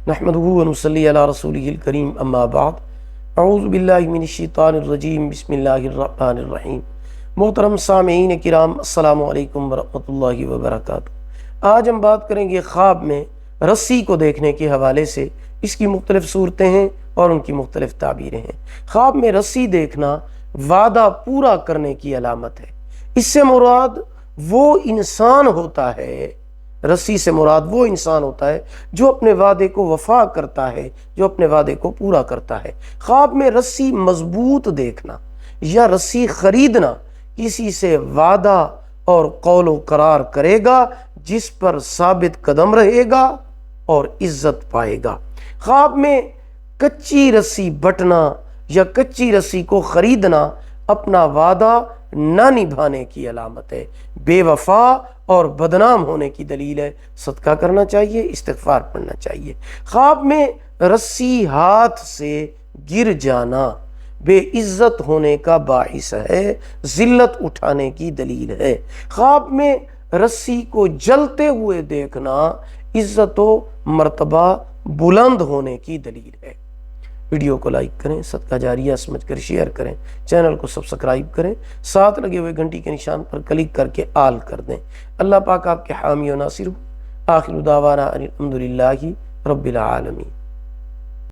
نحمدہ و نصلی علی رسولہ الکریم اما بعد اعوذ باللہ من الشیطان الرجیم بسم اللہ الرحمن الرحیم۔ محترم سامعین کرام، السلام علیکم ورحمۃ اللہ وبرکاتہ۔ آج ہم بات کریں گے خواب میں رسی کو دیکھنے کے حوالے سے۔ اس کی مختلف صورتیں ہیں اور ان کی مختلف تعبیریں ہیں۔ خواب میں رسی دیکھنا وعدہ پورا کرنے کی علامت ہے۔ اس سے مراد وہ انسان ہوتا ہے، رسی سے مراد وہ انسان ہوتا ہے جو اپنے وعدے کو وفا کرتا ہے، جو اپنے وعدے کو پورا کرتا ہے۔ خواب میں رسی مضبوط دیکھنا یا رسی خریدنا کسی سے وعدہ اور قول و قرار کرے گا جس پر ثابت قدم رہے گا اور عزت پائے گا۔ خواب میں کچی رسی بٹنا یا کچی رسی کو خریدنا اپنا وعدہ نہ نبھانے کی علامت ہے، بے وفا اور بدنام ہونے کی دلیل ہے۔ صدقہ کرنا چاہیے، استغفار پڑھنا چاہیے۔ خواب میں رسی ہاتھ سے گر جانا بے عزت ہونے کا باعث ہے، ذلت اٹھانے کی دلیل ہے۔ خواب میں رسی کو جلتے ہوئے دیکھنا عزت و مرتبہ بلند ہونے کی دلیل ہے۔ ویڈیو کو لائک کریں، صدقہ جاریہ سمجھ کر شیئر کریں، چینل کو سبسکرائب کریں، ساتھ لگے ہوئے گھنٹی کے نشان پر کلک کر کے آل کر دیں۔ اللہ پاک آپ کے حامی و ناصر ہو۔ آخر دعوانا ان الحمدللہ رب العالمین۔